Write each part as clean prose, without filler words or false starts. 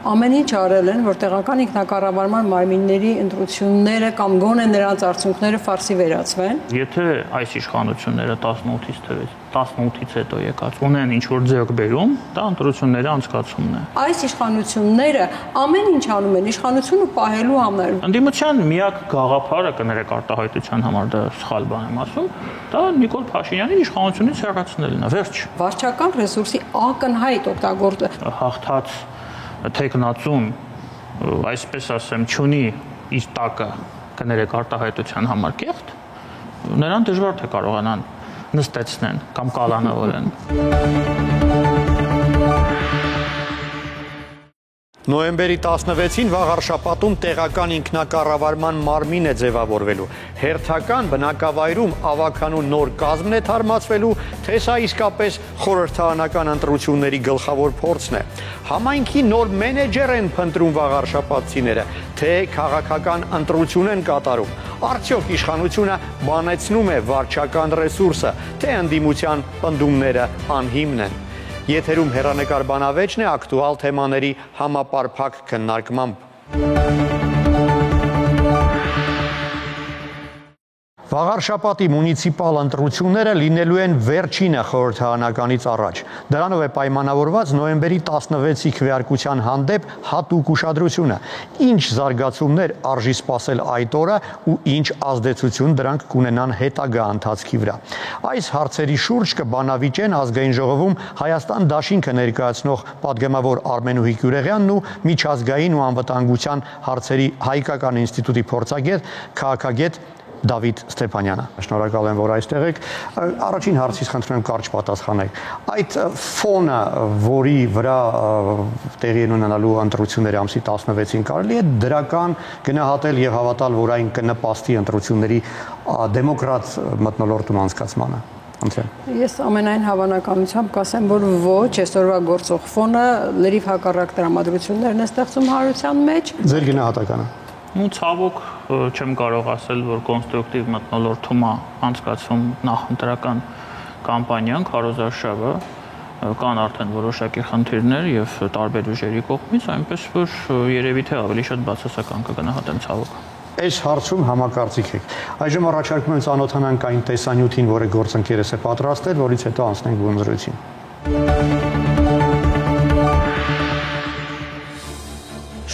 ամեն ինչ արել են, որ տեղական ինքնակառավարման մարմինների ընտրությունները կամ գոնե նրանց արդյունքները ֆարսի վերածվեն։ Եթե այս իշխանությունները 18-ից հետո եկած ունեն ինչ-որ ձեռքբերում, դա ընտրությունների անցկացումն է։ Այս իշխանությունները ամեն ինչ անում են իշխանությունը պահելու համար։ Ընդդիմության միակ գաղափարը, կներեք արտահայտության համար դա սխալ բան եմ ասում, դա Նիկոլ Փաշինյանին իշխանությունից հեռացնելն է, վերջ։ Վարչական ռեսուրսի ակնհայտ օգտագործը։ Հաղթած թեկնածուն, այսպես ասեմ, չունի իր տակը, կներեք արտահայտության համար կեղտ, նրան դժվար թե կարողանան նստեցնեն կամ կալանավորեն։ Նոյեմբերի 16-ին վաղարշապատում տեղական ինքնակառավարման մարմին է ձևավորվելու։ Հերթական բնակավայրում ավագանու նոր կազմն է թարմացվելու, թե սա իսկապես խորհրդարանական ընտրությունների գլխավոր փորձն է։ Համայնքի նոր մենեջեր են փնտրում վաղարշապատցիները, թե քաղաքական ընտրություն են կատարում։ Արդյոք իշխանությունը բանեցնում է վարչական ռեսուրսը, թե ընդդիմության պնդումները անհիմն են։ Եթերում հեռանկար բանավեճն է ակտուալ թեմաների համապարփակ քննարկմամբ։ Վաղարշապատի մունիցիպալ ընտրությունները լինելու են վերջինը խորհրդարանականից առաջ։ Դրանով է պայմանավորված նոյեմբերի 16-ի քվեարկության հանդեպ հատուկ ուշադրությունը։ Ինչ զարգացումներ արժի սպասել այդ օրը ու ինչ ազդեցություն դրանք կունենան հետագա ընթացքի վրա։ Այս հարցերի շուրջ կբանավիճեն ազգային ժողովում Հայաստան դաշինքը ներկայացնող պատգամավոր Արմենուհի Գյուրեղյանն ու միջազգային ու անվտանգության հարցերի հայկական ինստիտուտի փորձագետ, քաղաքագետ Դավիթ Ստեփանյանը։ Շնորհակալ եմ, որ այստեղ եք։ Առաջին հարցից խնդրում եմ կարճ պատասխանեք։ Այդ ֆոնը, որի վրա տեղի են ունենալու ընտրությունները ամսի 16-ին, կարելի է դրական գնահատել եւ հավատալ, որ այն կնպաստի ընտրությունների դեմոկրատ մթնոլորտում անցկացմանը։ Ես ամենայն հավանականությամբ կասեմ, որ ոչ, այսօրվա գործող ֆոնը լրիվ հակառակ տրամադրություններն է ստեղծում հանրության մեջ։ Ձեր գնահատականը։ Ու ցավոք չեմ կարող ասել, որ կոնստրուկտիվ մթնոլորտում է անցկացվում նախընտրական կամպանիան, քարոզարշավը, կան արդեն որոշակի խնդիրներ եւ տարբեր ուժերի կողմից, այնպես որ երևի թե ավելի շատ բացասական կգնահատեմ ցավոք։ Այս հարցում համակարծիք եք։ Այժմ առաջարկում եմ ծանոթանանք այն տեսանյութին, որը գործընկերս է պատրաստել, որից հետո անցնենք բունձրույցին։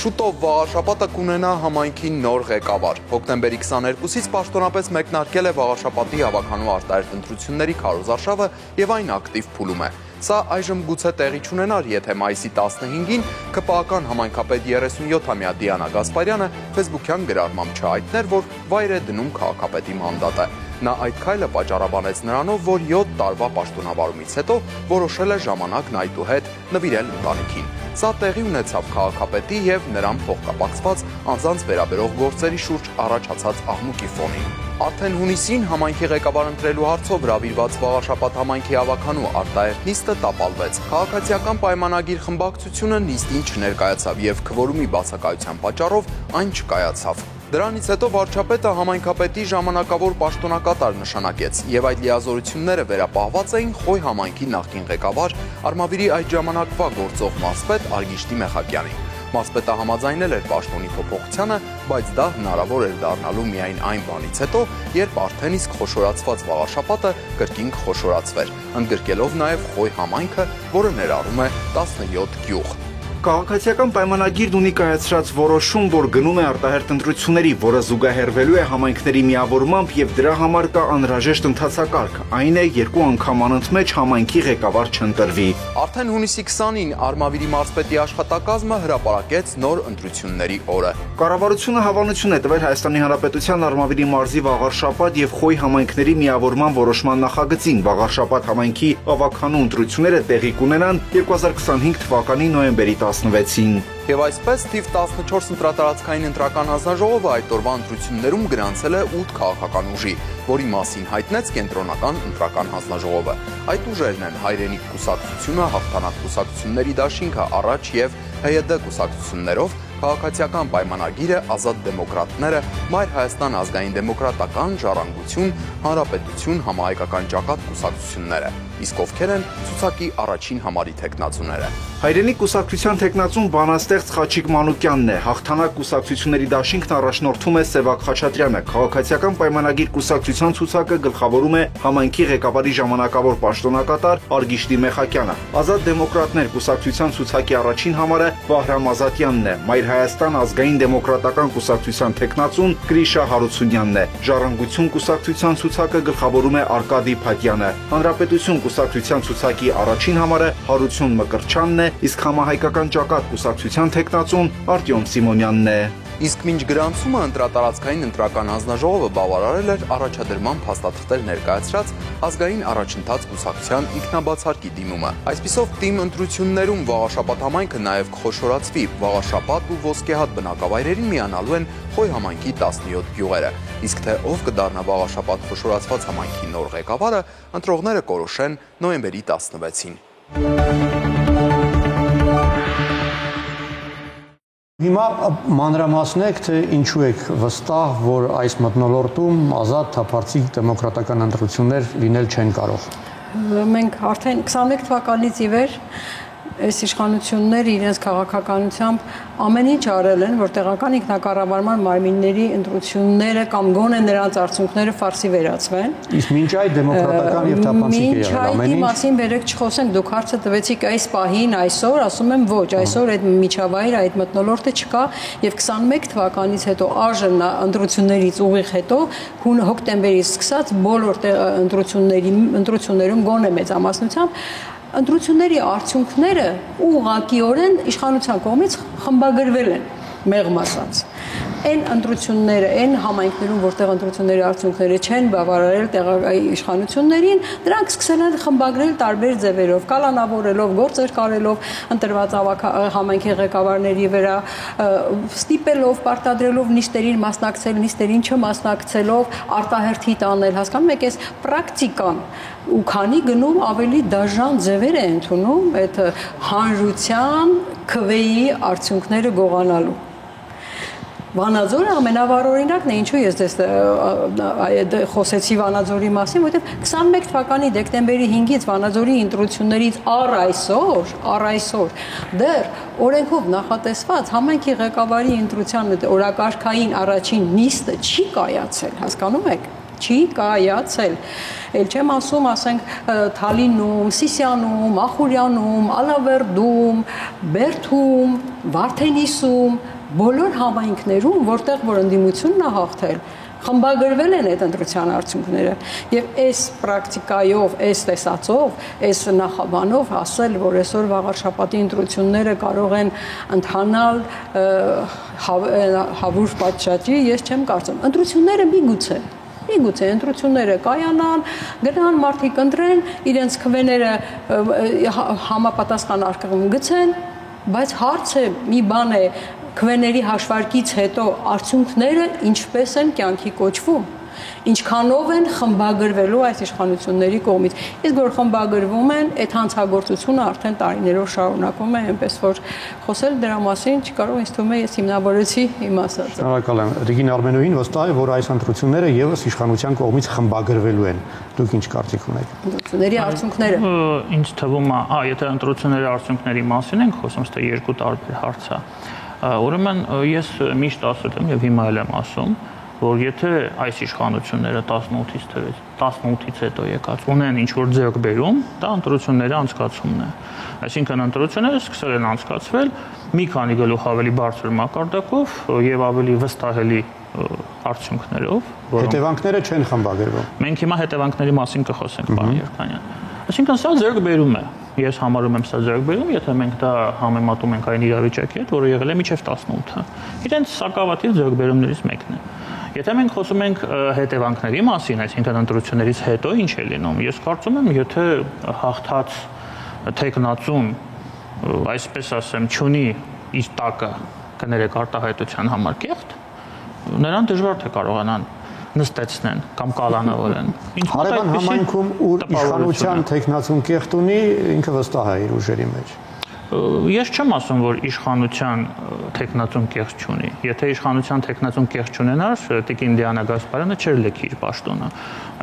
Շուտով Վաղարշապատը կունենա համայնքի նոր ղեկավար։ Հոկտեմբերի 22-ից պաշտոնապես մեկնարկել է Վաղարշապատի ավագանու արտահերթ ընտրությունների քարոզարշավը եւ այն ակտիվ փուլում է։ Սա այժմ գուցե տեղի չունենար, եթե մայիսի 15-ին ԿՊԱ-ական համայնքապետ 37-ամյա Դիանա Գասպարյանը ֆեյսբուքյան գրառմամբ չհայտներ, որ վայր է դնում քաղաքապետի մանդատը։ Նա այդ քայլը պատճառաբանեց նրանով, որ 7 տարվա պաշտոնավարումից հետո որոշել է ժամանակն այդուհետ նվիրել ընտանիքին։ Սա տեղի ունեցավ քաղաքապետի եւ նրան փոխկապակցված անձանց վերաբերող գործերի շուրջ առաջացած աղմուկի ֆոնին։ Արդեն հունիսին համայնքի ղեկավար ընտրելու հարցով հրավիրված Վաղարշապատ համայնքի ավագանու արտահերթ նիստը տապալվեց։ Քաղաքացիական պայմանագիր խմբակցությունը նիստին չներկայացավ եւ քվորումի բացակայության պատճառով այն չկայացավ։ Դրանից հետո վարչապետը համայնքապետի ժամանակավոր պաշտոնակատար նշանակեց եւ այդ լիազորությունները վերապահված էին Խոյ համայնքի նախկին ղեկավար Արմավիրի այդ ժամանակվա գործող մարզպետ Արգիշտի Մեխակյանի։ Մարզպետը համաձայնել էր պաշտոնի փոփոխությանը, բայց դա հնարավոր էր դառնալու միայն այն բանից հետո, երբ արդեն իսկ խոշորացված Վաղարշապատը կրկին կխոշորացվեր, ընդգրկելով նաեւ Խոյ համայնքը, որը ներառում է 17 գյուղ։ Քաղաքացիական պայմանագիրն ունի կայացրած որոշում, որ գնում է արտահերթ ընտրությունների, որը զուգահեռվելու է համայնքների միավորմամբ եւ դրա համար կա անհրաժեշտ ընթացակարգ, այն է 2 անգամ անընդմեջ համայնքի ղեկավար չընտրվի։ Արդեն հունիսի 20-ին Արմավիրի մարզպետի աշխատակազմը հրապարակեց նոր ընտրությունների օրը։ Կառավարությունը հավանություն է տվել Հայաստանի Հանրապետության Արմավիրի մարզի Վաղարշապատ եւ Խոյ համայնքների միավորման որոշման նախագծին։ Վաղարշապատ համայնքի ավագանու ընտրությունները տեղի կունենան 2025 թվականի նոյեմբերի 16-ին։ Եվ այսպես թիվ 14 ընտրատարածքային ընտրական հանձնաժողովը այդ օրվա ընտրություններում գրանցել է 8 քաղաքական ուժի, որի մասին հայտնեց կենտրոնական ընտրական հանձնաժողովը։ Այդ ուժերն են Հայրենիք կուսակցությունը, Հաղթանակ կուսակցությունների դաշինքը առաջ եւ ՀՅԴ կուսակցություններով, Քաղաքացիական պայմանագիրը, Ազատ դեմոկրատները, Մայր Հայաստան ազգային դեմոկրատական, Ժառանգություն, Հանրապետություն, Համահայկական ճակատ կուսակցությունները։ իսկ ովքեր են ցուցակի առաջին համարի թեկնածուները։ Հայրենի կուսակցության թեկնածուն բանաստեղծ Խաչիկ Մանուկյանն է, հաղթանակ կուսակցությունների դաշինքն առաջնորդում է Սևակ Խաչատրյանը, քաղաքացիական պայմանագիր կուսակցության ցուցակը գլխավորում է համայնքի ղեկավարի ժամանակավոր պաշտոնակատար Արգիշտի Մեխակյանը։ Ազատ դեմոկրատներ կուսակցության ցուցակի առաջին համարը Վահրամ Ազատյանն է, Մայր Հայաստան ազգային դեմոկրատական կուսակցության թեկնածուն Գրիշա Հարությունյանն է, Ժառանգություն կուսակցության ցուցակը գլխավորում է Արկադի Փաթյանը, Հանրապետություն կուսակցության ցուցակի առաջին համարը Հարություն Մկրտչյանն է, իսկ Համահայկական ճակատ կուսակցության թեկնածուն Արտյոմ Սիմոնյանն է։ Իսկ մինչ գրանցումը ընտրատարածքային ընտրական հանձնաժողովը բավարարել էր առաջադրման փաստաթղթեր ներկայացրած ազգային առաջընթաց կուսակցության ինքնաբացարկի դիմումը։ Այսպիսով թիմ ընտրություններում Վաղաշապատ համայնքը նաև կխոշորացվի, Վաղաշապատ ու Ոսկեհատ բնակավայրերին միանալու են Խոյ համայնքի 17 գյուղերը։ Իսկ թե ով կդառնա Վաղաշապատ խոշորացված համայնքի նոր ղեկավարը, ընտրողները կորոշեն նոյեմբերի 16-ին։ Հիմա մանրամասնեք, թե ինչու եք վստահ, որ այս մթնոլորտում ազատ թափանցիկ դեմոկրատական ընտրություններ լինել չեն կարող։ Մենք արդեն 21 թվականից ի վեր այս իշխանությունները իրենց քաղաքականությամբ ամեն ինչ արել են, որ տեղական ինքնակառավարման մարմինների ընտրությունները կամ գոնե նրանց արդյունքները ֆարսի վերածվեն։ Իսկ մինչ այդ դեմոկրատական եւ թափանցիկ է եղել ամեն ինչ։ Մինչ մասին վերեք չխոսենք, դուք հարցը տվեցիք այս պահին, այսօր, ասում եմ ոչ, այսօր այդ միջավայրը, այդ մթնոլորտը չկա եւ 21 թվականից հետո ԱԺ ընտրություններից ուղիղ հետո հոկտեմբերից սկսած բոլոր ընտրություններում գոնե մեծամասնությամբ ընտրությունների արդյունքները ուղղակիորեն իշխանության կողմից խմբագրվել են, մեղմ ասած։ Այն ընտրությունները, այն համայնքներում, որտեղ ընտրությունների արդյունքները չեն բավարարել տեղական իշխանություններին, դրանք սկսել են խմբագրել տարբեր ձևերով, կալանավորելով, գործեր կարելով ընտրված համայնքի ղեկավարների վրա, ստիպելով, պարտադրելով նիստերին մասնակցել, նիստերին չմասնակցելով, արտահերթի տանել, հասկանում եք, այս պրակտիկան ու քանի գնում ավելի դաժան ձևեր է ընդունում այդ հանրության քվեի արդյունքները գողանալու։ Վանաձորը ամենավառ օրինակն է, ինչու ես խոսեցի Վանաձորի մասին, որովհետև 21 թվականի դեկտեմբերի 5-ից Վանաձորի ընտրություններից առ այսօր դեռ օրենքով նախատեսված համայնքի ղեկավարի ընտրության օրակարգային առաջին նիստը չի կայացել, հասկանում եք։ Չի կայացել։ Էլ չեմ ասում, ասենք Թալինում, Սիսիանում, Ախուրյանում, Ալավերդում, Բերդում, Վարդենիսում, բոլոր համայնքներում, որտեղ որ ընդդիմությունն է հաղթել, խմբագրվել են այդ ընտրության արդյունքները եւ այս պրակտիկայով, այս տեսածով, այս նախաբանով ասել, որ այսօր Վաղարշապատի ընտրությունները կարող են ընթանալ հավուր պատշաճի, ես չեմ կարծում։ Ընտրությունները միգուցե ընտրությունները կայանան, գնան մարդիկ ընտրեն, իրենց քվեները համապատասխան արկղում գցեն, բայց հարցը մի բան է քվեների հաշվարկից հետո արդյունքները ինչպես են կյանքի կոչվում, ինչքանով են խմբագրվելու այս իշխանությունների կողմից։ Իսկ որ խմբագրվում են, այդ հանցագործությունը արդեն տարիներով շարունակվում է, այնպես որ խոսել դրա մասին չկարող, ինձ թվում է ես հիմնավորեցի իմ ասածը։ Շնորհակալ եմ։ Ռիգին Արմենուհին վստահ է, որ այս ընտրությունները եւս իշխանության կողմից խմբագրվելու են։ Դուք ինչ կարծիք ունեք։ Ընտրությունների արդյունքները։ Ինձ թվում է, եթե ընտրությունների արդյունքների մասին ենք խոսում, ստե երկու տարբեր հարց է։ Ուրեմն ես միշտ ասել եմ եւ հիմա էլ եմ ասում, որ եթե այս իշխանությունները 18-ից հետո եկած ունեն ինչ-որ ձեռքբերում, դա ընտրությունների անցկացումն է։ Այսինքն ընտրությունները սկսել են անցկացվել մի քանի գլուխ ավելի բարձր մակարդակով եւ ավելի վստահելի արդյունքներով, Հետևանքները չեն խմբագրվում։ Մենք հիմա հետևանքների մասին կխոսենք, պարոն Երկանյան։ Այսինքն սա ձեռքբերում է։ Ես համարում եմ սա ձեռքբերում, եթե մենք դա համեմատում ենք այն իրավիճակի հետ, որը եղել է մինչև 18-ը։ Իրենց սակավաթիվ ձեռքբերումներից մեկն է։ Եթե մենք խոսում ենք հետևանքների մասին, այսինքն ընտրություններից հետո ինչ է լինում, ես կարծում եմ, եթե հաղթած թեկնածուն, այսպես ասեմ, չունի իր տակը կներեք արտահայտության համար կեղտ, նրան դժվար թե կարողանան նստեցնեն կամ կալանավորեն։ Հարևան համայնքում ուր իշխանության թեկնածուն կեղտ ունի, ինքը վստահ է իր ուժերի մեջ։ Ես չեմ ասում, որ իշխանության տեխնացուն կեղծ չունի։ Եթե իշխանության տեխնացուն կեղծ չունենար, Տիկին Դիանա Գասպարյանը չէր լքի իր պաշտոնը։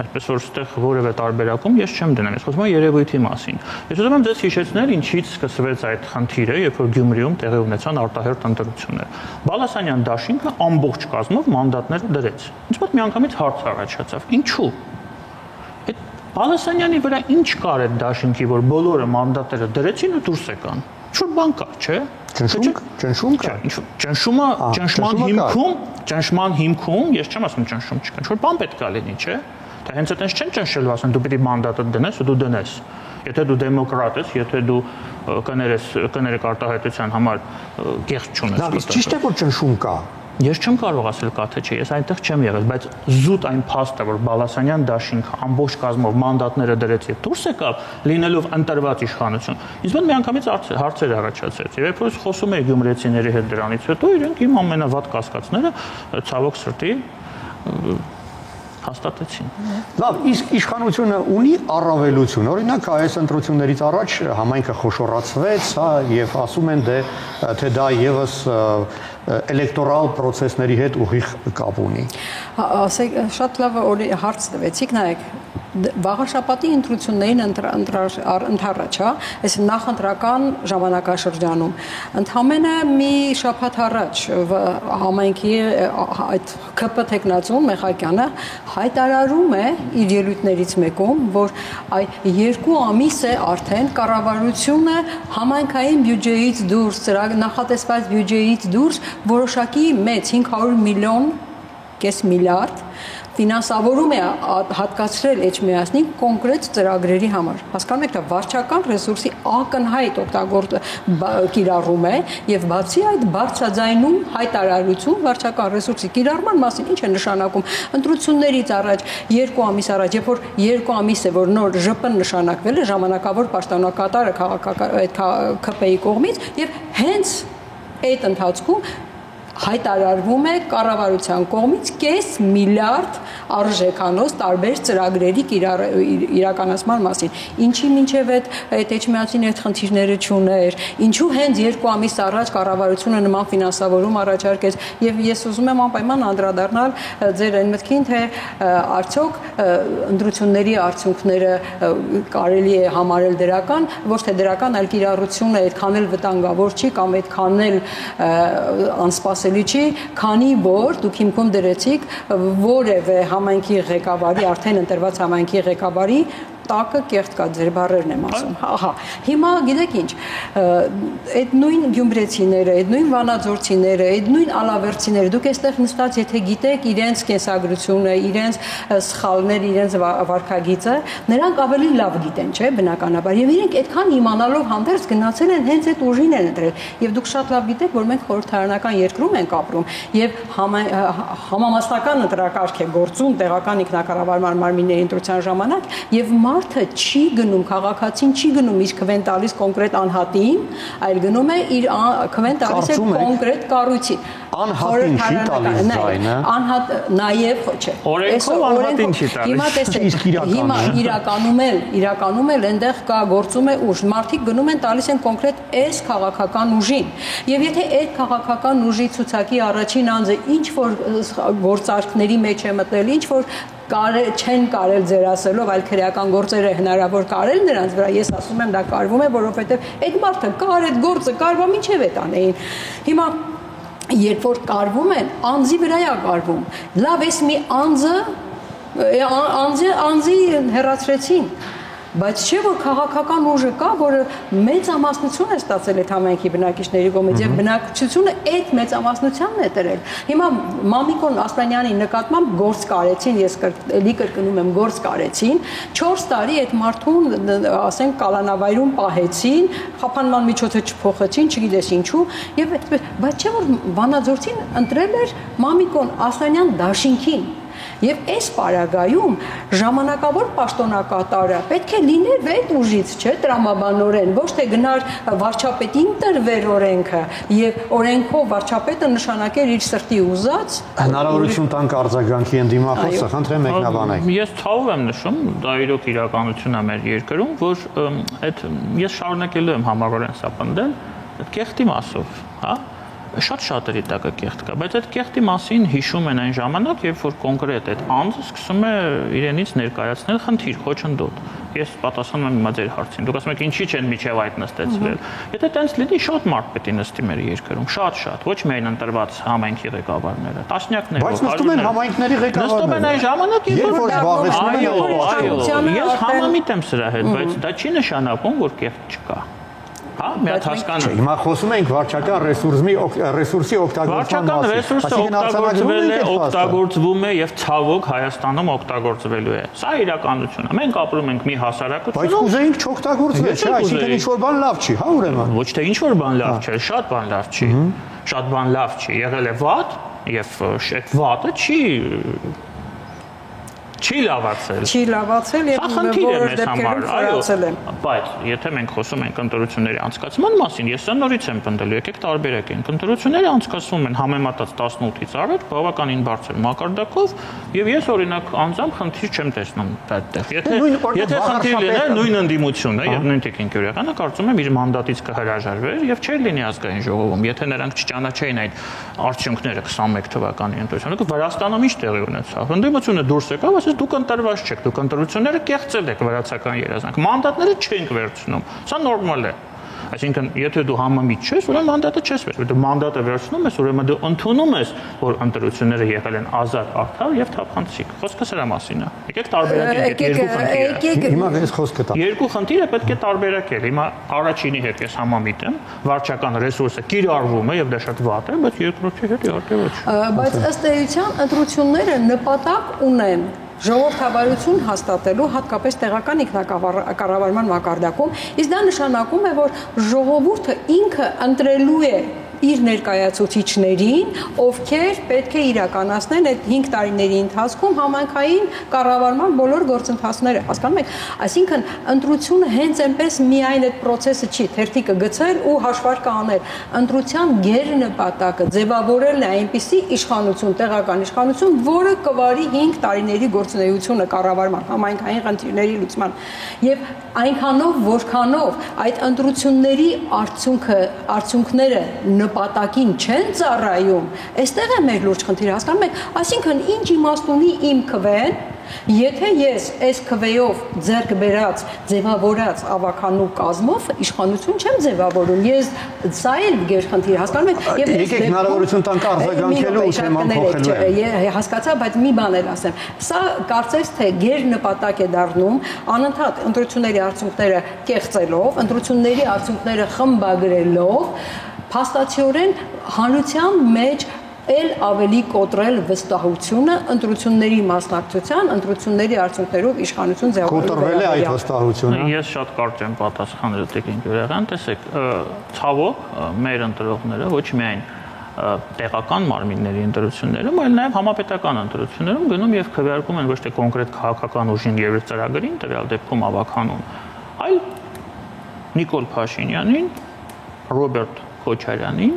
Այսպես որ այստեղ որևէ տարբերակում ես չեմ դնում։ Ես խոսում եմ երևույթի մասին։ Ես ուզում եմ ձեզ հիշեցնել, ինչից սկսվեց այդ խնդիրը, երբ որ Գյումրիում տեղի ունեցան արտահերթ ընտրություններ։ Բալասանյան դաշինքը ամբողջ կազմով մանդատները դրեց։ Ինձ մոտ միանգամից հարց առաջացավ. ինչու՞։ Այդ Բալասանյանի վրա ինչ կար այդ դաշինքի, որ բոլորը մանդատները դրեցին ու դուրս եկան։ Ինչ-որ բան կա, չէ՞։ Ճնշում կա։ Ճնշման հիմքում, ես չեմ ասում ճնշում չկա, ինչ-որ բան պետք է լինի, չէ՞։ Դա հենց այդպես չեն ճնշելու, ասեն դու պիտի մանդատը դնես ու դու դնես։ Եթե դու դեմոկրատ ես, եթե դու կներեք արտահայտության համար կեղծ չունես։ Դա ճիշտ է, որ ճնշում կա։ Ես չեմ կարող ասել կա թե չէ, ես այնտեղ չեմ եղել, բայց զուտ այն փաստը, որ Բալասանյան դաշինքը ամբողջ կազմով մանդատները դրեց եւ դուրս եկավ, լինելով ընտրված իշխանություն, ինձ մոտ միանգամից հարցեր առաջացրեց։ Եվ երբ որ խոսում էի գյումրեցիների հետ դրանից հետո, իրենք իմ ամենավատ կասկածները ցավոք սրտի հաստատեցին։ Լավ, իսկ իշխանությունը ունի առավելություն։ Օրինակ, այս ընտրություններից առաջ համայնքը խոշորացվեց, հա, եւ ասում են թե դա եւս էլեկտորալ process-ների հետ ուղիղ կապ ունի։ Ասեք, շատ լավ հարց տվեցիք, նայեք, վաղաշաբաթի ընտրություններին ընդառաջ, հա, այս նախընտրական ժամանակաշրջանում, ընդամենը մի շաբաթ առաջ համայնքի այդ ԿՊ տեխնացուն Մեխակյանը հայտարարում է իր ելույթներից մեկում, որ այ 2 ամիս է արդեն կառավարությունը համայնքային բյուջեից դուրս, նախատեսված բյուջեից դուրս որոշակի մեծ 500 միլիոն կես միլիարդ ֆինանսավորում է հատկացրել Էջմիածնին կոնկրետ ծրագրերի համար։ Հասկանում եք, դա վարչական ռեսուրսի ակնհայտ կիրառում է եւ բացի այդ բարձրաձայնում հայտարարություն վարչական ռեսուրսի կիրառման մասին ինչ է նշանակում ընտրություններից առաջ 2 ամիս առաջ, երբ որ 2 ամիս է որ նոր ԺՊ նշանակվել է ժամանակավոր պաշտոնակատարը ԿՊ-ի կողմից եւ հենց այդ ընթացքում հայտարարվում է կառավարության կողմից կես միլիարդ արժեքանոց տարբեր ծրագրերի իրականացման մասին։ Ինչի մինչև այդ Էջմիածնի այդ խնդիրները չուներ, ինչու հենց 2 ամիս առաջ կառավարությունը նման ֆինանսավորում առաջարկեց եւ ես ուզում եմ անպայման անդրադառնալ ձեր այն մտքին, թե արդյոք ընտրությունների արդյունքները կարելի է համարել դրական, ոչ թե դրական, այլ կիրառությունը այդքան էլ վտանգավոր չի կամ այդքան էլ անսպասելի չի, քանի որ դուք հիմքում դրեցիք որևէ համայնքի ղեկավարի, արդեն ընտրված համայնքի ղեկավարի տակը կեղտ կա, ձեր բառերն եմ ասում։ Ահա, հիմա գիտեք ինչ, այդ նույն գյումրեցիները, այդ նույն վանաձորցիները, այդ նույն ալավերցիները, դուք այստեղ նստած, եթե գիտեք իրենց կենսագրությունը, իրենց սխալները, իրենց վարքագիծը, նրանք ավելի լավ գիտեն, չէ, բնականաբար, եւ իրենք այդքան իմանալով հանդերձ գնացել են հենց այդ ուժին են ընտրել։ Եվ դուք շատ լավ գիտեք, որ մենք խորհրդարանական երկրում ենք ապրում, եւ համամասնական ընտրակարգ է գործում տեղական ինքնակառավարման մարմինների ընտրության ժամանակ, եւ մարդը չի գնում, քաղաքացին չի գնում իր քվեն տալիս կոնկրետ անհատին, այլ գնում է իր քվեն տալիս է կոնկրետ կառույցին։ Անհատին չի տալիս ձայնը։ Անհատ նաև չէ։ Օրենքով անհատին չի տալիս։ Հիմա տեսեք, հիմա իրականում էլ այնտեղ կա գործում է ուժ։ Մարդիկ գնում են տալիս են կոնկրետ այս քաղաքական ուժին։ Եվ եթե այդ քաղաքական ուժի ցուցակի առաջին անձը ինչ որ գործարքների մեջ է մտնել, ինչ որ չեն կարել ձերասելով, այլ քրեական գործեր է հնարավոր կարել նրանց վրա, ես ասում եմ դա կարվում է, որովհետև այդ մարդը կար այդ գործը, կարվա մինչև է տանեին։ Հիմա երբ որ կարվում են, անձի վրա է կարվում, լավ էս մի անձի հեռացրեցին, բայց չէ որ քաղաքական ուժը կա, որը մեծամասնություն է ստացել այդ համայնքի բնակիչների կողմից եւ բնակչությունը այդ մեծամասնությանն է տրել։ Հիմա Մամիկոն Ասլանյանի նկատմամբ գործ կարեցին, ես էլի կրկնում եմ, գործ կարեցին, 4 տարի այդ մարդուն, ասենք, կալանավայրում պահեցին, խափանման միջոցը չփոխեցին, չգիտես ինչու, եւ այդպես, բայց չէ որ Վանաձորցին ընտրել էր Մամիկոն Ասլանյան դաշինքին։ Եվ այս պարագայում ժամանակավոր պաշտոնակատարը պետք է լիներ վետ ուժից, չէ, տրամաբանորեն, ոչ թե գնար վարչապետին տրվեր օրենքը եւ օրենքով վարչապետը նշանակեր իր սրտի ուզած։ Հնարավորություն տանք արձագանքի ընդդիմախոսը, խնդրեմ մեկնաբանեք։ Ես ցավով եմ նշում, դա իրոք իրականություն է մեր երկրում, որ այդ ես շարունակելու եմ համառորեն սա պնդել, այդ կեղտի մասով, հա, շատ-շատերի տակ է կեղտ կա, բայց այդ կեղտի մասին հիշում են այն ժամանակ, երբ որ կոնկրետ այդ անձը սկսում է իրենից ներկայացնել խնդիր, խոչընդոտ։ Ես պատասխանում եմ հիմա ձեր հարցին։ Դուք ասում եք ինչի՞ չեն միջև այդ նստեցվել։ Եթե տենց լինի, շատ մարդ պետք է նստի մեր երկրում, շատ, ոչ միայն ընտրված համայնքի ղեկավարները, տասնյակներ, բայց նստում են համայնքների ղեկավարները։ Նստում են այն ժամանակ, երբ որ զբաղեցնում են։ Ես համամիտ եմ սրա հետ, բայց դա չի նշանակում, որ կեղտ չկա։ Հա, մի հատ հասկանում։ Հիմա խոսում ենք վարչական ռեսուրսի օգտագործման մասին։ Օգտագործվում է եւ ցավոք Հայաստանում օգտագործվելու է։ Սա իրականություն է։ Մենք ապրում ենք մի հասարակությունում։ Բայց կուզեինք չօգտագործվի, չէ, այսինքն ինչ որ բան լավ չի, հա ուրեմն։ Ոչ թե ինչ որ բան լավ չէ, շատ բան լավ չի։ Շատ բան լավ չի, եղել է վատ եւ այդ վատը չի լավացել։ Չի լավացել եւ որոշ դեպքերում խորացել է։ Բայց եթե մենք խոսում ենք ընտրությունների անցկացման մասին, ես սա նորից եմ պնդելու, եկեք տարբերակենք։ Ընտրությունները անցկացվում են համեմատած 18-ից առաջ բավականին բարձր մակարդակով եւ ես օրինակ անձամբ խնդիր չեմ տեսնում այդտեղ։ Եթե խնդիր լիներ նույն ընդդիմությունը եւ նույն Տիկին Գյուրեղյանը կարծում եմ իր մանդատից կհրաժարվեր եւ չէր լինի ազգային ժողովում, եթե նրանք չճանաչեին այդ արդյունքները 21 թվականի ընտրությունները։ Վրաստանում ինչ տեղի ունեցավ։ Ընդդիմությունը դուրս եկավ, ասես դուք ընտրված չեք, դուք ընտրությունները կեղծել եք վրացական երազանք, մանդատները չենք վերցնում։ Սա նորմալ է։ Այսինքն, եթե դու համամիտ չես, ուրեմն մանդատը չես վերցնում։ Դու մանդատը վերցնում ես, ուրեմն դու ընդունում ես, որ ընտրությունները եղել են ազատ, արդար եւ թափանցիկ։ Խոսքը սրա մասին է։ Եկեք տարբերակենք այդ երկու խնդիրը։ Հիմա ես խոսքը տա։ Երկու խնդիրը պետք է տարբերակել։ Հիմա առաջինի հետ ես համամիտ եմ, վարչական ռեսուրսը կիրառվում է եւ դա շատ վատ է, բայց երկրորդի հետ իհարկե ոչ։ Բայց ըստ էության ընտրությունները նպատակ ունեն ժողովրդավարություն հաստատելու հատկապես տեղական ինքնակառավարման մակարդակում, իսկ դա նշանակում է, որ ժողովուրդը ինքը ընտրելու է իր ներկայացուցիչներին, ովքեր պետք է իրականացնեն այդ 5 տարիների ընթացքում համայնքային կառավարման բոլոր գործընթացները, հասկանում եք, այսինքն ընտրությունը հենց այնպես միայն այդ process-ը չի, թերթիկը գցել ու հաշվարկը անել, ընտրության գերնպատակը ձևավորելն է այնպիսի իշխանություն, տեղական իշխանություն, որը կվարի 5 տարիների գործունեությունը կառավարման, համայնքային խնդիրների լուծման, եւ այնքանով, որքանով այդ ընտրությունների արդյունքները նպատակին չեն ծառայում, այստեղ է մեր լուրջ խնդիրը, հասկանում եք, այսինքն ինչ իմաստ ունի իմ քվեն, եթե ես այս քվեով ձեռք բերած, ձևավորած ավականու կազմով իշխանություն չեմ ձևավորում, ես սա էլ գերխնդիր, հասկանում եք, եւ եկեք հնարավորություն տանք արձագանքելու ու թեման փոխելու է։ Հասկացա, բայց մի բան էլ ասեմ, սա կարծես թե գերնպատակ է դառնում անընդհատ ընտրությունների արդյունքները կեղծելով, ընտրությունների արդյունքները խմբագրելով, փաստացիորեն հանրության մեջ էլ ավելի կոտրել վստահությունը ընտրությունների մասնակցության, ընտրությունների արդյունքներով իշխանություն ձևավորելու։ Կոտրվել է այդ վստահությունը։ Ես շատ կարճ եմ պատասխանել Տիկին Գյուրեղյան, տեսեք, ցավոք մեր ընտրողները ոչ միայն տեղական մարմինների ընտրություններում, այլ նաև համապետական ընտրություններում գնում եւ քվեարկում են ոչ թե կոնկրետ քաղաքական ուժին եւ ծրագրին, տվյալ դեպքում ավականուն, այլ Նիկոլ Փաշինյանին, Ռոբերտ Քոչարյանին,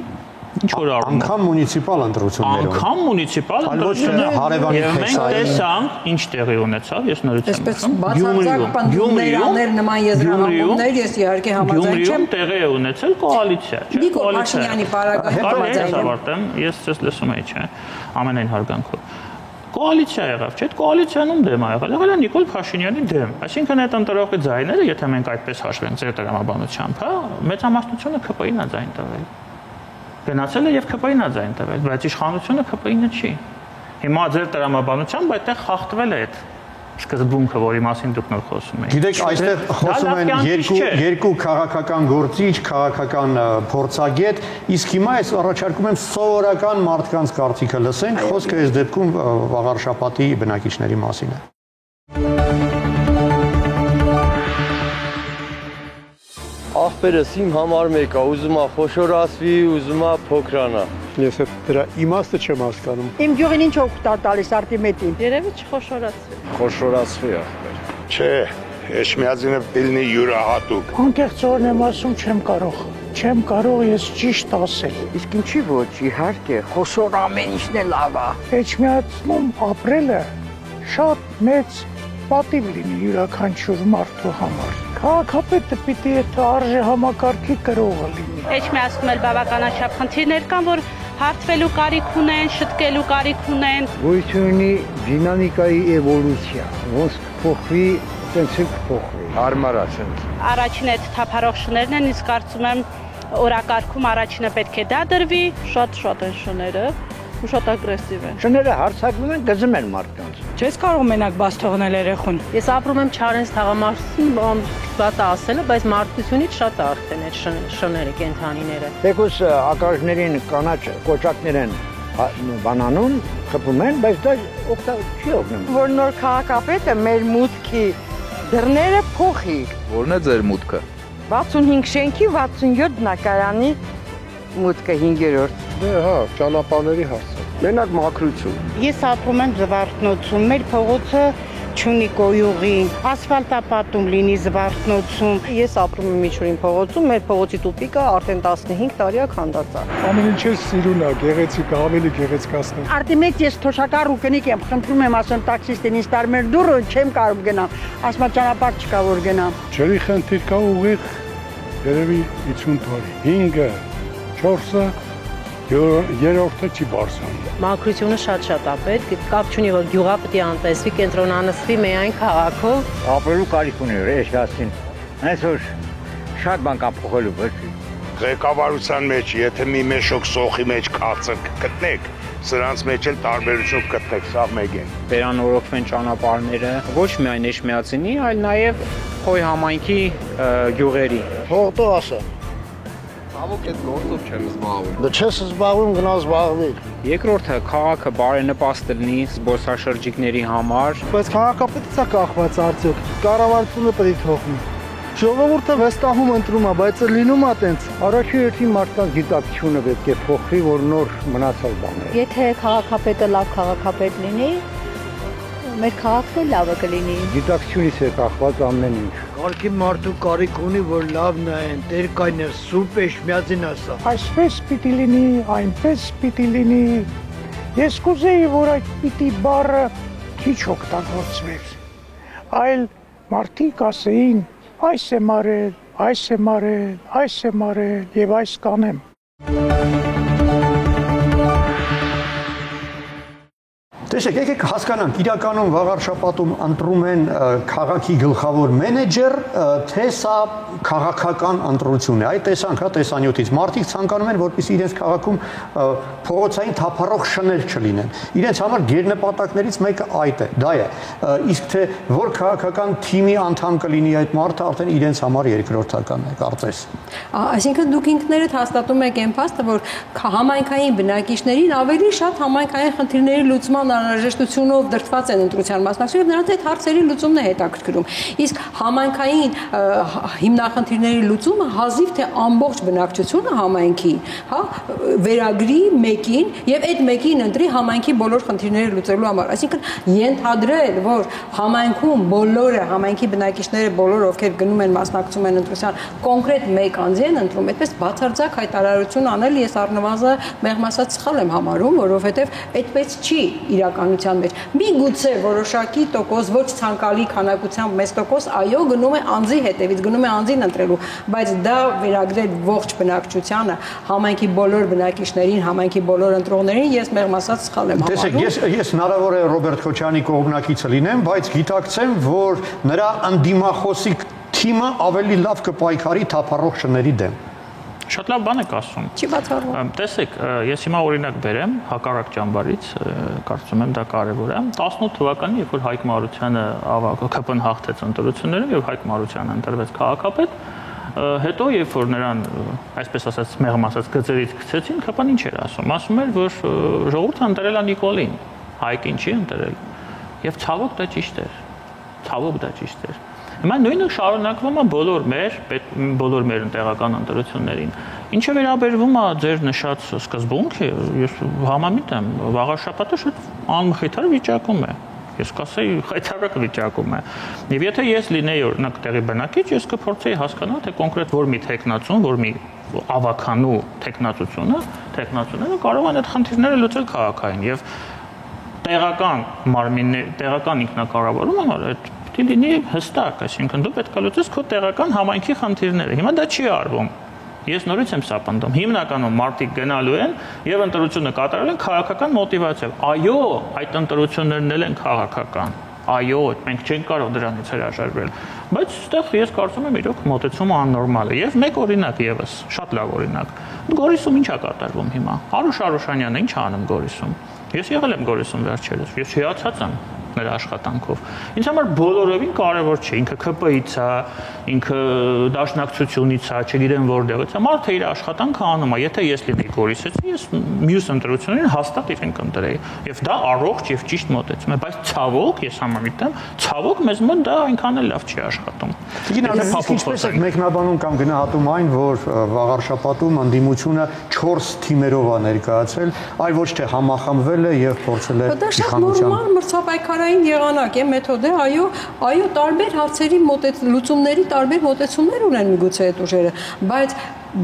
ինչ որ անգամ մունիցիպալ ընտրություններում։ Անգամ մունիցիպալ ընտրություններում։ Եվ մենք տեսանք ինչ տեղի ունեցավ, ես նորից եմ ասում, Գյումրիում նման եզրահանգումներ, ես իհարկե համաձայն չեմ, տեղի է ունեցել կոալիցիա, չէ՞։ Նիկոլ Փաշինյանի պարագայում ես ցես լսում եի, չէ՞, ամենայն հարգանքով։ Կոալիցիա եղավ, չէ՞, կոալիցիանում դեմ ա եղել է Նիկոլ Փաշինյանի դեմ։ Այսինքն այդ ընտրողի ձայները, եթե մենք այդպես հաշվենք ձեր տրամաբանությամբ, հա, մեծամասնությունը ԿՊ-ին է ձայն տվել։ Գնացել է եւ ԿՊ-ին է ձայն տվել, բայց իշխանությունը ԿՊ-ին չի։ Հիմա ձեր տրամաբանությամբ այդտեղ խախտվել է այդ սկզբունքը, որի մասին դուք նոր խոսում եք։ Գիտեք, այստեղ խոսում են երկու քաղաքական գործիչ, քաղաքական փորձագետ, իսկ հիմա ես առաջարկում եմ սովորական մարդկանց կարծիքը լսենք, խոսքը այս դեպքում Վաղարշապատի բնակիչների մասին է։ Ախպերս իմ համար մեկ է, ուզում է խոշոր ասվի, ուզում է փոքրանա։ Ես դրա իմաստը չեմ հասկանում։ Իմ գյուղին ինչ օգուտ է տալիս Արտեմիդին։ Երևի չխոշորացվի։ Խոշորացվի ախպեր։ Չէ, Էշմիածինը պիլնի յուրահատուկ։ Անկեղծորեն եմ ասում, չեմ կարող ես ճիշտ ասել։ Իսկ ինչի ոչ, իհարկե, խոշոր ամեն ինչն է լավ է։ Էջմիածնում ապրելը շատ մեծ պատիվ լինի յուրաքանչյուր մարդու համար։ Քաղաքապետը պիտի այդ արժե համակարգի կրողը լինի։ Էջմիածնում էլ բավականաչափ խնդիրներ կան, որ հարթվելու կարիք ունեն, շտկելու կարիք ունեն։ Գոյություն ունի դինամիկայի էվոլյուցիա, ոնց փոխվի, տենց էլ փոխվի։ Հարմարացնք։ Առաջին այդ թափառող շներն են, իսկ կարծում եմ օրակարգում առաջինը պետք է դա դրվի, շատ են շները, ու շատ ագրեսիվ են։ Շները հարցակվում են, գծում են մարդկանց։ Չես կարող մենակ բաց թողնել երեխուն։ Ես ապրում եմ Չարենց թաղամասում, բացա ասելը, բայց մարդկությունից շատ արդեն այդ շները, կենթանիները։ Թեկուզ ակարժներին կանաչ կոճակներ են բանանում, խփում են, բայց դա չի օգնում։ Որ նոր քաղաքապետը մեր մուտքի դռները փոխի։ Որն է ձեր մուտքը։ 65 շենքի 67 բնակարանի մուտքը 5-րդ։ Դե հա, ճանապարհների հարցը։ Մենակ մաքրություն։ Ես ապրում եմ Զվարթնոցում, մեր փողոցը չունի կոյուղի, ասֆալտապատում լինի Զվարթնոցում։ Ես ապրում եմ Միչուրին փողոցում, մեր փողոցի տուփիկը արդեն 15 տարի է քանդած է։ Ամեն ինչը սիրուն է, գեղեցիկ, ավելի գեղեցկացնել։ Արտեմիդ ես թոշակառ ու կնիկ եմ, խնդրում եմ ասեմ տաքսիստին, ինձ տար մեր դուրը, չեմ կարող գնամ։ Ասում է ճանապարհ չկա որ գնամ։ Ջրի խնդիր կա ուղիղ երևի 50 տարի։ 5-ը, 4-ը, երրորդը չի բարձրանում։ Մաքրությունը շատ է պետք, կապ չունի որ գյուղա պետք է անտեսվի, կենտրոնանացվի միայն քաղաքով։ Ապրելու կարիք ունի Էշմիածին։ Հենց որ շատ բան կա փոխելու, բայց Ղեկավարության մեջ, եթե մի մեշոք սոխի մեջ քացը գտնեք, սրանց մեջ էլ տարբերություն կգտնեք, սա մեկ է։ Վերանորոգվեն ճանապարհները ոչ միայն Էշմիածինի, այլ նաև Խոյ համայնքի գյուղերի։ Հողտո ասա։ Ավոք այդ գործով չեմ զբաղվում։ Դե չես զբաղվում, գնա զբաղվի։ Երկրորդը քաղաքը բարենպաստ լինի զբոսաշրջիկների համար։ Բայց քաղաքապետից է կախված արդյոք։ Կառավարությունը պետք է թողնի։ Ժողովուրդը վստահում ընտրում է, բայց լինում է տենց։ Առաջի հերթին մարդկանց գիտակցությունը պետք է փոխվի, որ նոր մնացած բաներ։ Եթե քաղաքապետը լավ քաղաքապետ լինի, մեր քաղաքն էլ լավը կլինի։ Գիտակցությունից է կախված ամեն ինչ։ Կարգի մարդու կարիք ունի, որ լավ նայեն, Տեր կայներ սուրբ Էշմիածին ասա։ Այսպես պիտի լինի, այնպես պիտի լինի։ Ես կուզեի, որ այդ պիտի բառը քիչ օգտագործվեր։ Այլ մարդիկ ասեին, այս եմ արել, այս եմ արել, այս եմ արել եւ այս կանեմ։ Տեսեք, եկեք հասկանանք, իրականում վաղարշապատում ընտրում են քաղաքի գլխավոր մենեջեր, թե սա քաղաքական ընտրություն է։ Այդ տեսանք, հա, տեսանյութից մարդիկ ցանկանում են, որպեսզի իրենց քաղաքում փողոցային թափառող շներ չլինեն։ Իրենց համար գերնպատակներից մեկը այդ է, դա է։ Իսկ թե որ քաղաքական թիմի անդամ կլինի այդ մարդը, արդեն իրենց համար երկրորդական է, կարծես։ Այսինքն դուք ինքներդ հաստատում եք այն փաստը, որ համայնքային բնակիչներին ավելի շատ համայնքային խնդիրների լուծման անհրաժեշտությունով դրդված են ընտրության մասնակցում, եւ նրանց այդ հարցերի լուծումն է հետաքրքրում։ Իսկ համայնքային հիմնախնդիրների լուծումը հազիվ թե ամբողջ բնակչությունը համայնքի, հա, վերագրի մեկին եւ այդ մեկին ընտրի համայնքի բոլոր խնդիրները լուծելու համար։ Այսինքն ենթադրել, որ համայնքում բոլորը, համայնքի բնակիչները բոլորը, ովքեր գնում են մասնակցում են ընտրության, կոնկրետ մեկ անձի են ընտրում, այդպես բացարձակ հայտարարություն անել ես առնվազն մեղմ ասած սխալ եմ համարում, որովհետեւ այդպես չի իրականության մեջ։ Միգուցե որոշակի տոկոս, ոչ ցանկալի քանակությամբ մեծ տոկոս, այո, գնում է անձի հետևից, գնում է անձին ընտրելու, բայց դա վերագրել ողջ բնակչությանը, համայնքի բոլոր բնակիչներին, համայնքի բոլոր ընտրողներին ես մեղմ ասած սխալ եմ համարում։ Տեսեք, ես հնարավոր է Ռոբերտ Քոչյանի կողմնակիցը լինեմ, բայց գիտակցեմ, որ նրա անդիմախոսի թիմը ավելի լավ կպայքարի թափառող շների դեմ։ Շատ լավ բան եք ասում։ Չի բացառվում։ Տեսեք, ես հիմա օրինակ բերեմ հակառակ ճամբարից, կարծում եմ դա կարևոր է։ 18 թվականին, երբ որ Հայկ Մարությանը ԿՊ-ն հաղթեց ընտրություններում եւ Հայկ Մարությանը ընտրվեց քաղաքապետ, հետո երբ որ նրան, այսպես ասած, մեղմ ասած գծերից գցեցին, ԿՊ-ն ինչ էր ասում։ Ասում էր, որ ժողովուրդը ընտրել է Նիկոլին, Հայկին չի ընտրել։ Եվ ցավոք դա ճիշտ էր։ Ցավոք դա ճիշտ էր։ Հիմա նույնը շարունակվում է բոլոր մեր ընտեղական ընտրություններին։ Ինչը վերաբերվում է ձեր նշած սկզբունքը, ես համամիտ եմ, վաղաշաբաթը շատ անմխիթար վիճակում է։ Ես կասեի խայտարակ վիճակում է։ Եվ եթե ես լինեի օրինակ տեղի բնակիչ, ես կփորձեի հասկանալ, թե կոնկրետ որ մի տեխնացուն, որ մի ավականու տեխնացուները կարող են այդ խնդիրները լուծել քաղաքային եւ տեղական մարմիններ, տեղական ինքնակառավարումը այդ պիտի լինի հստակ, այսինքն դու պետք է լուծես քո տեղական համայնքի խնդիրները։ Հիմա դա չի արվում։ Ես նորից եմ սապնդում։ Հիմնականում մարդիկ գնալու են եւ ընտրությունը կատարել են քաղաքական մոտիվացիայով։ Այո, այդ ընտրություններն էլ են քաղաքական։ Այո, մենք չենք կարող դրանից հրաժարվել։ Բայց այստեղ ես կարծում եմ իրոք մոտեցումը աննորմալ է։ Եվ մեկ օրինակ եւս, շատ լավ օրինակ։ Գորիսում ի՞նչ է կատարվում հիմա։ Արուշ Արուշանյանը ի՞նչ է անում Գորիսում։ Ես եղել եմ Գորիսում վերջերս։ Ես հիացած եմ նրա աշխատանքով։ Ինձ համար բոլորովին կարևոր չէ, ինքը ԿՊ-ից է, ինքը դաշնակցությունից է, չգիտեմ որտեղից է, մարդը իր աշխատանքը անում է։ Եթե ես լինեի Գորիսից, ես մյուս ընտրություններին հաստատ իրեն կընտրեի։ Եվ դա առողջ եւ ճիշտ մոտեցում է, բայց ցավոք, ես համամիտ եմ, ցավոք մեզ մոտ դա այնքան էլ լավ չի աշխատում։ Ինչպես է մեկնաբանում կամ գնահատում այն, որ վաղարշաբաթում ընդդիմությունը 4 թիմերով է ներկայացել, այլ ոչ թե համախմբվել է եւ փորձել է իշխանության մրցապայքարային եղանակ է, մեթոդ է, այո, տարբեր հարցերի լուծումների տարբեր մոտեցումներ ունեն միգուցե այդ ուժերը, բայց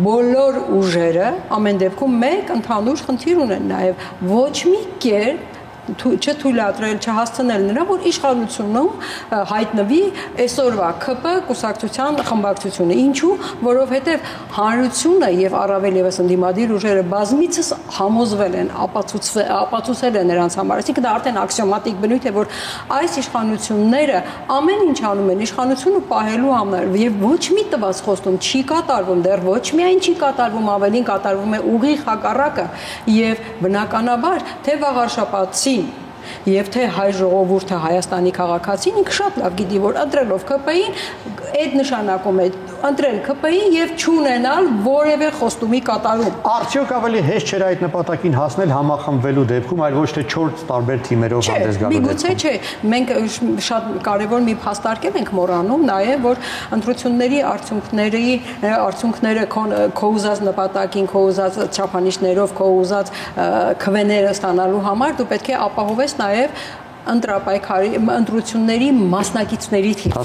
բոլոր ուժերը ամեն դեպքում մեկ ընդհանուր խնդիր ունեն նաև ոչ մի կերպ չթույլատրել, չհասցնել նրան, որ իշխանությունում հայտնվի այսօրվա ԿՊ կուսակցության խմբակցությունը։ Ինչու? Որովհետև հանրությունը եւ առավել եւս ընդդիմադիր ուժերը բազմիցս համոզվել են, ապացուցել են նրանց համար, այսինքն դա արդեն աքսիոմատիկ բնույթ է, որ այս իշխանությունները ամեն ինչ անում են իշխանությունը պահելու համար եւ ոչ մի տված խոստում չի կատարվում, դեռ ոչ միայն չի կատարվում, ավելին կատարվում է ուղիղ հակառակը եւ բնականաբար թե վաղարշաբաթի եւ թե հայ ժողովուրդը Հայաստանի քաղաքացին ինքը շատ լավ գիտի, որ ընտրելով ԿՊ-ին այդ նշանակում է ընտրել ԿՊ-ին եւ չունենալ որևէ խոստումի կատարում։ Արդյոք ավելի հեշտ չէր այդ նպատակին հասնել համախմբվելու դեպքում, այլ ոչ թե 4 տարբեր թիմերով հանդես գալու դեպքում։ Միգուցե չէ, մենք շատ կարևոր մի փաստարկել ենք մոռանում նաեւ, որ ընտրությունների արդյունքները քո ուզած նպատակին, քո ուզած չափանիշներով, քո ուզած քվեները ստանալու համար դու պետք է ապահովես նաև ընտրությունների մասնակիցների թիվ։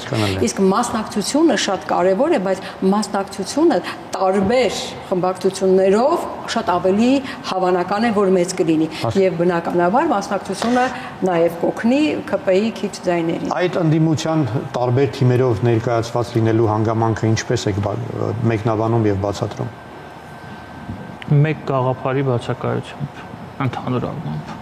Իսկ մասնակցությունը շատ կարևոր է, բայց մասնակցությունը տարբեր խմբակցություններով շատ ավելի հավանական է, որ մեծ կլինի եւ բնականաբար մասնակցությունը նաեւ կօգնի ԿՊ-ի քիչ ձայներին։ Այդ ընդդիմության տարբեր թիմերով ներկայացված լինելու հանգամանքը ինչպես է մեկնաբանում եւ բացատրում։ Մեկ գաղափարի բացակայությամբ, ընդհանուր առմամբ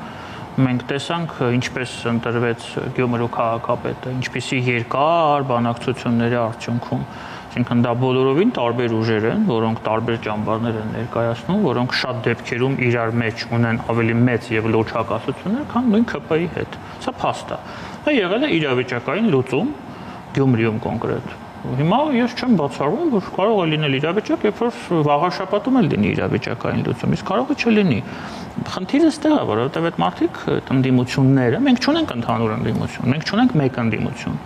մենք տեսանք ինչպես ընտրվեց Գյումրու քաղաքապետը, ինչպիսի երկար բանակցությունների արդյունքում, այսինքն դա բոլորովին տարբեր ուժեր են, որոնք տարբեր ճամբարներ են ներկայացնում, որոնք շատ դեպքերում իրար մեջ ունեն ավելի մեծ եւ լուրջ հակասություններ, քան նույն ԿՊ-ի հետ։ Սա փաստ է։ Դա եղել է իրավիճակային լուծում Գյումրիում կոնկրետ։ Հիմա ես չեմ բացառում, որ կարող է լինել իրավիճակ, երբ որ վաղաշաբաթում էլ լինի իրավիճակային լուծում, իսկ կարող է չլինի։ Խնդիրը ստեղ է, որովհետև այդ մարդիկ ընդդիմությունները, մենք չունենք ընդհանուր ընդդիմություն, մենք չունենք մեկ ընդդիմություն։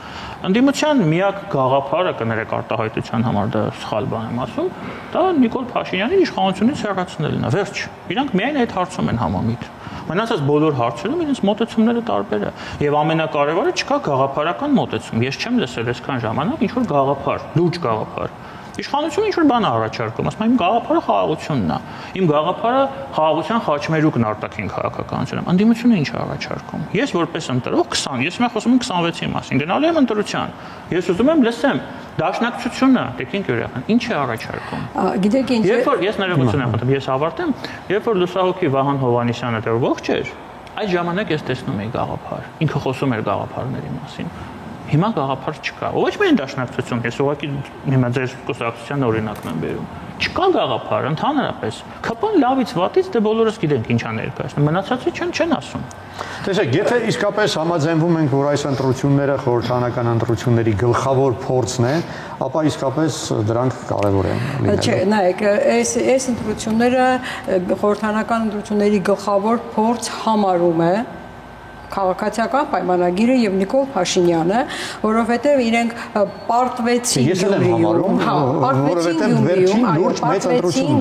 Ընդդիմության միակ գաղափարը կներեք արտահայտության համար դա սխալ բան եմ ասում, դա Նիկոլ Փաշինյանին իշխանությունից հեռացնելն է, վերջ։ Իրանք միայն այդ հարցում են համամիտ։ Մնացած բոլոր հարցերում իրենց մոտեցումները տարբեր է եւ ամենակարևորը չկա գաղափարական մոտեցում։ Ես չեմ լսել այսքան ժամանակ ինչ որ գաղափար, լուրջ գաղափար։ Իշխանությունը ինչ որ բան առաջարկում, ասում իմ գաղափարը խաղաղությունն է։ Իմ գաղափարը խաղաղության խաչմերուկն արտաքին քաղաքականությունում։ Ընդդիմությունը ինչ է առաջարկում։ Ես որպես ընտրող 20, ես հիմա խոսում եմ 26-ի մասին, գնալու եմ ընտրության։ Ես ուզում եմ լսեմ դաշնակցությունը, տեքնիկ յուրական, ինչ է առաջարկում։ Գիտեք ինչ։ Երբ որ ես ներողություն եմ խնդրում, ես ավարտեմ, երբ որ լուսահոգի Վահան Հովհաննիսյանը դեռ ողջ էր, այդ ժամանակ ես տեսնում էի գաղափար։ Ինքը խոսում էր գաղափարների մասին։ Հիմա գաղափար չկա։ Ոչ միայն դաշնակցություն, ես ուղղակի հիմա ձեր կուսակցության օրինակն եմ բերում։ Չկա գաղափար, ընդհանրապես։ ԿՊ-ն լավից վատից դե բոլորս գիտենք ինչ է ներկայացնում, մնացածը չեն ասում։ Տեսեք, եթե իսկապես համաձայնվում ենք, որ այս ընտրությունները խորհրդանական ընտրությունների գլխավոր փորձն է, ապա իսկապես դրանք կարևոր են լինելու։ Չէ, նայեք, այս ընտրությունները խորհրդանական ընտրությունների գլխավոր փորձ համարում է քաղաքացիական պայմանագիրը եւ Նիկոլ Փաշինյանը, որովհետեւ իրենք պարտվեցին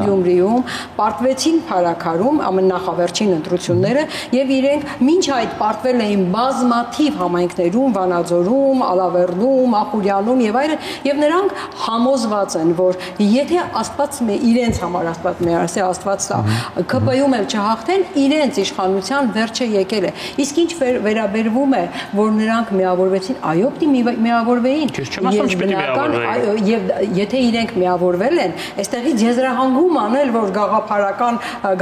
Գյումրիում, պարտվեցին Փարաքարում ամենախավերջին ընտրությունները եւ իրենք մինչ այդ պարտվել էին բազմաթիվ համայնքներում, Վանաձորում, Ալավերդում, Ախուրյանում եւ այլն, եւ նրանք համոզված են, որ եթե Աստված իրենց համար Աստված տա, ԿՊ-ում էլ չհաղթեն, իրենց իշխանության վերջը եկել է։ Իսկ ինչ վերաբերվում է, որ նրանք միավորվեցին, այո, պիտի միավորվեին։ Եվ եթե իրենք միավորվել են, այստեղից եզրահանգում անել, որ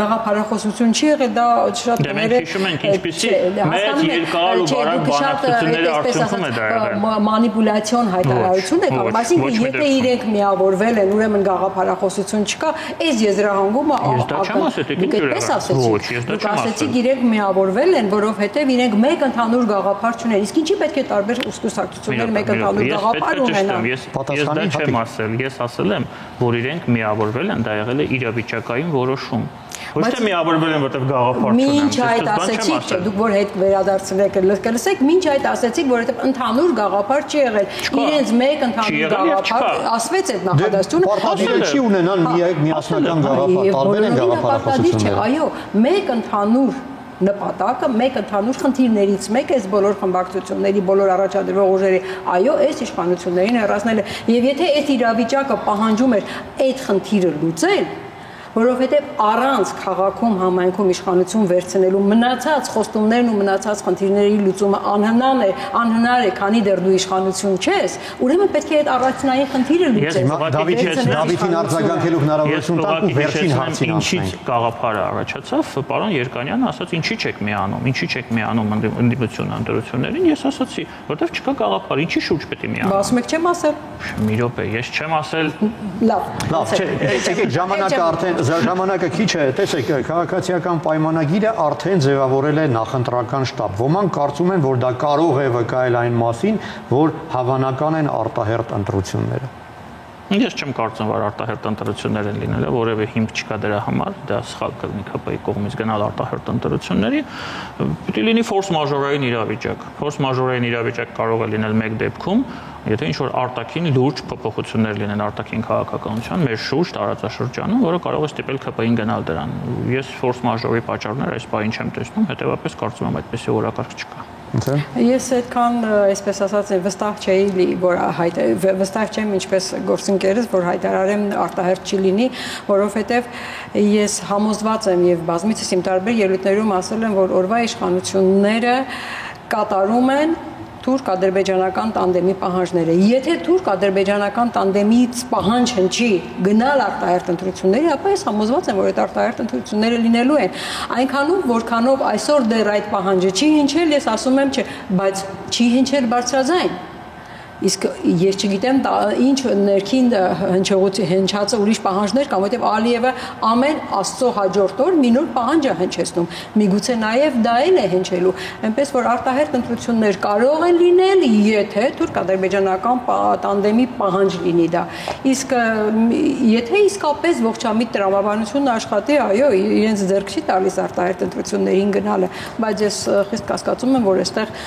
գաղափարախոսություն չի եղել, դա շատ Մենք հիշում ենք ինչպիսի մեծ երկար ու բարակ բանակցությունների արդյունքում է դա եղել։ Մանիպուլյացիոն հայտարարություն է կամ, այսինքն եթե իրենք միավորվել են, ուրեմն գաղափարախոսություն չկա, այս եզրահանգումը դուք ասեցիք իրենք միավորվել են, որովհետև իրենք մեկ ընդհանուր գաղափար չունեն։ Իսկ ինչի պետք է տարբեր կուսակցություններ մեկ ընդհանուր գաղափար ունենան։ Ես դա չեմ ասել, ես ասել եմ, որ իրենք միավորվել են, դա եղել է իրավիճակային որոշում։ Ոչ թե միավորվել են, որտեղ գաղափար չունեն։ Մինչ այդ ասեցիք, չէ, դուք որ հետ վերադարձնեք կլսեք, մինչ այդ ասեցիք, որովհետև ընդհանուր գաղափար չի եղել։ Իրենց մեկ ընդհանուր գաղափար ասվեց այդ նախադասությունը։ Պարտադիր չի ունենալ միասնական գաղափար, տարբեր են գաղափարախոսությունները։ Այո, մեկ ընդհանուր նպատակը, մեկ ընդհանուր խնդիրներից մեկ այս բոլոր խմբակցությունների, բոլոր առաջադրող ուժերի, այո, այս իշխանություններին հեռացնել է։ Եվ եթե այդ իրավիճակը պահանջում էր այդ խնդիրը լուծել, որովհետև առանց քաղաքում համայնքում իշխանություն վերցնելու մնացած խոստումներն ու մնացած խնդիրների լուծումը անհնար է, քանի դեռ դու իշխանություն չես, ուրեմն պետք է այդ առաջնային խնդիրը լուծել։ Դավիթին արձագանքելու հնարավորություն տակ ու վերջին հարցին ինչից գաղափարը առաջացավ, պարոն Երկանյանը ասաց, ինչի՞ չեք միանում ընդդիմություն ընտրություններին, ես ասացի, որտեղ չկա գաղափար, ինչի շուրջ պետք է միանալ։ Ասում եք չեմ ասել։ Մի րոպե, ես չեմ ասել։ Լավ, ժամանակը քիչ է, տեսեք, քաղաքացիական պայմանագիրը արդեն ձևավորել է նախընտրական շտաբ։ Ոմանք կարծում են, որ դա կարող է վկայել այն մասին, որ հավանական են արտահերթ ընտրությունները։ Ես չեմ կարծում, որ արտահերթ ընտրություններ են լինել, որևէ հիմք չկա դրա համար, դա սխալ կլինի ԿՊ-ի կողմից գնալ արտահերթ ընտրությունների, պիտի լինի ֆորս մաժորային իրավիճակ։ Ֆորս մաժորային իրավիճակ կարող է լինել մեկ դեպքում, եթե ինչ-որ արտաքին լուրջ փոփոխություններ լինեն արտաքին քաղաքականության մեր շուրջ տարածաշրջանում, որը կարող է ստիպել ԿՊ-ին գնալ դրան։ Ես ֆորս մաժորի պատճառներ այս բանին չեմ տեսնում, հետեւաբար կարծում եմ այդպեսի օրակարգ չկա։ Ես այդքան, այսպես ասած, վստահ չէի, որ վստահ չեմ ինչպես գործընկերս, որ հայտարարեմ արտահերթ չի լինի, որովհետև ես համոզված եմ եւ բազմիցս իմ տարբեր ելույթներում ասել եմ, որ օրվա իշխանությունները կատարում են թուրք-ադրբեջանական տանդեմի պահանջները։ Եթե թուրք-ադրբեջանական տանդեմից պահանջ հնչի գնալ արտահերթ ընտրությունների, ապա ես համոզված եմ, որ այդ արտահերթ ընտրությունները լինելու են։ Այնքանում, որքանով այսօր դեռ այդ պահանջը չի հնչել, ես ասում եմ, չէ, բայց չի հնչել բարձրաձայն։ Իսկ ես չգիտեմ ինչ ներքին հնչածը ուրիշ պահանջներ կամ որտեվ Ալիևը ամեն Աստծո հաջորդ օր մի նոր պահանջ է հնչեցնում։ Միգուցե նաև դա էլ է հնչելու։ Այնպես որ արտահերթ ընտրություններ կարող են լինել, եթե թուրք-ադրբեջանական տանդեմի պահանջ լինի դա։ Իսկ եթե իսկապես ողջամիտ տրամաբանությունը աշխատի, այո, իրենց ձեռք չի տալիս արտահերթ ընտրություններին գնալը, բայց ես խիստ կասկածում եմ, որ այստեղ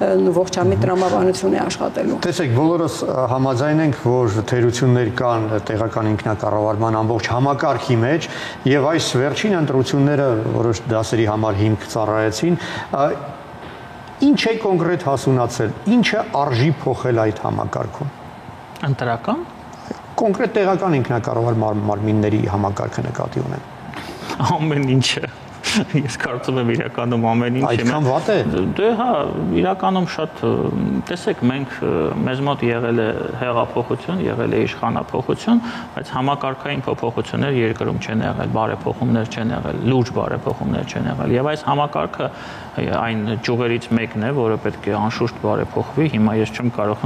ողջամիտ տրամաբանություն է աշխատելու։ Տեսեք, բոլորս համաձայն ենք, որ թերություններ կան տեղական ինքնակառավարման ամբողջ համակարգի մեջ, եւ այս վերջին ընտրությունները որոշ դասերի համար հիմք ծառայեցին, ինչ է կոնկրետ հասունացել, ինչը արժի փոխել այդ համակարգում։ Ընտրական կոնկրետ տեղական ինքնակառավարման մարմինների համակարգը նկատի ունեն։ Ամեն ինչը Ես կարծում եմ իրականում ամեն ինչ այդքան վատ է։ Դե հա, իրականում շատ տեսեք, մենք մեզ մոտ եղել է հեղափոխություն, եղել է իշխանափոխություն, բայց համակարգային փոփոխություններ երկրում չեն եղել, բարեփոխումներ չեն եղել, լուրջ բարեփոխումներ չեն եղել։ Եվ այս համակարգը այն ճյուղերից մեկն է, որը պետք է անշուշտ բարեփոխվի։ Հիմա ես չեմ կարող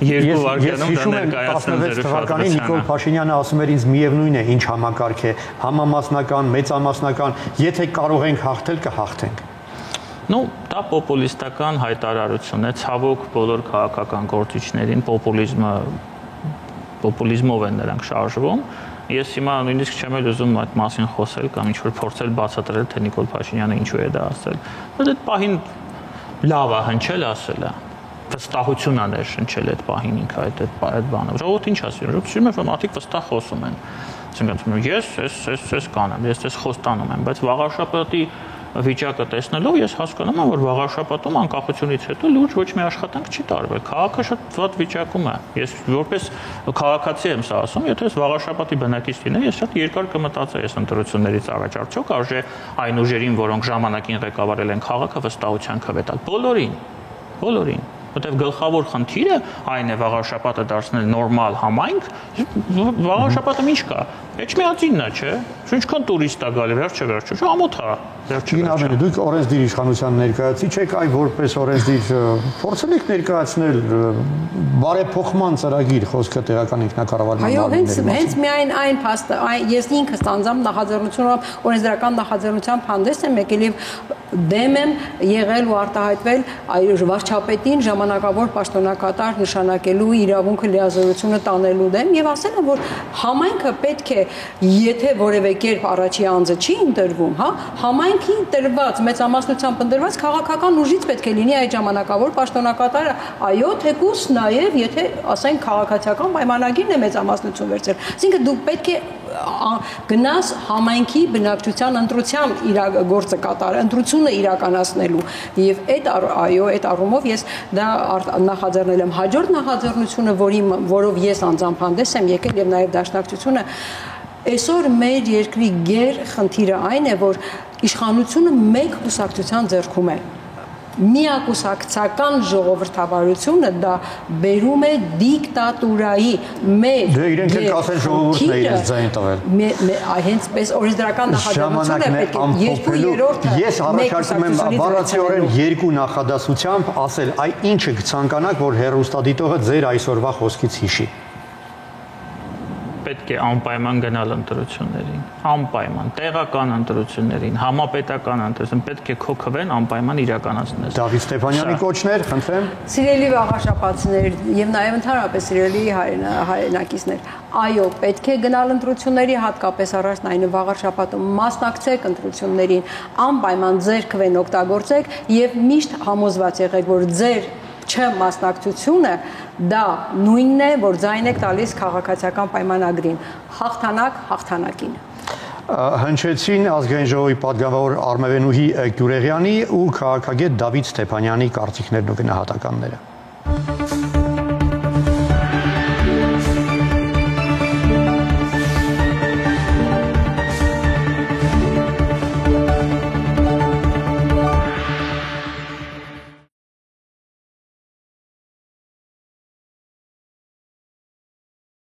երկու վայրկյանում դա ներկայացնել ձեր թվականին Նիկոլ Փաշինյանը ասում էր ինձ միևնույն է ինչ համակարգ է, համամասնական, մեծամասնական, եթե կարող ենք հաղթել, կհաղթենք։ Ну, դա պոպուլիստական հայտարարություն է, ցավոք բոլոր քաղաքական գործիչներին պոպուլիզմով են նրանք շարժվում։ Ես հիմա նույնիսկ չեմ ուզում այդ մասին խոսել կամ ինչ-որ փորձել բացատրել, թե Նիկոլ Փաշինյանը ինչու է դա ասել։ Բայց այդ պահին լավ է հնչել ասելը, վստահություն է ներշնչել այդ պահին ինքը այդ բանը։ Ժողովուրդ ինչ ասի, սիրում եմ, որ մարդիկ վստահ խոսում են։ Ասենք ես կանեմ, ես խոստանում եմ, բայց վաղաշաբաթի վիճակը տեսնելով ես հասկանում եմ, որ վաղաշաբաթում անկախությունից հետո լուրջ ոչ մի աշխատանք չի տարվել։ Քաղաքը շատ վատ վիճակում է։ Ես որպես քաղաքացի եմ սա ասում, եթե ես վաղաշաբաթի բնակիչ լինեի, ես շատ երկար կմտածեի այս ընտրություններից առաջ, արդյոք արժե այն ուժերին, որոնք ժամանակին ղեկավարել են քաղաքը, վստահության քվետալ։ Բոլորին։ Որտեվ գլխավոր խնդիրը այն է վաղաշաբաթը դարձնել նորմալ համայնք, վաղաշաբաթը ինչ կա։ Էջմիածինն է, չէ՞։ Ինչքան տուրիստ է գալի, վերջը, ամոթ է։ Գինավեն, դուք օրենսդիր իշխանության ներկայացուցիչ եք, այ որպես օրենսդիր փորձել եք ներկայացնել բարեփոխման ծրագիր խոսքը տեղական ինքնակառավարման մարմինների մասին։ Այո, հենց միայն այն փաստը, ես ինքս անձամբ նախաձեռնությունով օրենսդրական նախաձեռնությամբ հանդես եմ եկել եւ դեմ եմ եղել ու արտահայտվել վարչապետին ժամանակավոր պաշտոնակատար նշանակելու իրավունքը լիազորությունը տանելու դեմ եւ ասել եմ, որ համայնքը պետք է, եթե որևէ կերպ առաջի անձը չի ընտրվում, հա, համայնքին տրված մեծամասնությամբ ընտրված քաղաքական ուժից պետք է լինի այդ ժամանակավոր պաշտոնակատարը, այո, թեկուզ նաեւ եթե ասենք քաղաքացիական պայմանագիրն է մեծամասնություն վերցրել։ Այսինքն դու պետք է գնաս համայնքի բնակչության ընտրության գործը կատարել, ընտրությունը իրականացնելու եւ այդ առումով ես դա նախաձեռնել եմ հաջորդ նախաձեռնությունը, որով ես անձամբ հանդես եմ եկել եւ նաեւ դաշնակցությունը այսօր մեր երկրի գեր խնդիրը այն է, որ իշխանությունը մեկ կուսակցության ձեռքում է միակուսակցական ժողովրդավարությունը դա բերում է դիկտատուրայի մեր դե իրենք էլ կասեն ժողովուրդն է իրենց ձայն տվել հենց օրենսդրական նախաձեռնությունը պետք է 2/3 ես առաջարկում եմ բառացիորեն երկու նախադասությամբ ասել այ ինչը կցանկանաք որ հեռուստադիտողը ձեր այսօրվա խոսքից հիշի պետք է անպայման գնալ ընտրություններին, անպայման տեղական ընտրություններին, համապետական ընտրություններին, պետք է քո քվեն անպայման իրականացնել։ Դավիթ Ստեփանյանի կոչներ, խնդրեմ։ Սիրելի վաղաշաբաթներ եւ նաեւ ընդհանրապես սիրելի հայրենակիցներ, այո, պետք է գնալ ընտրությունների, հատկապես առաջնային վաղաշաբաթում մասնակցեք ընտրություններին, անպայման ձեր քվեն օգտագործեք եւ միշտ համոզված եղեք, որ ձեր չմասնակցությունը դա նույնն է, որ ձայն եք տալիս քաղաքացիական պայմանագրին, հաղթանակ հաղթանակին։ Հնչեցին ազգային ժողովի պատգամավոր Արմավենուհի Գյուրեղյանի ու քաղաքագետ Դավիթ Ստեփանյանի կարծիքներն ու գնահատականները։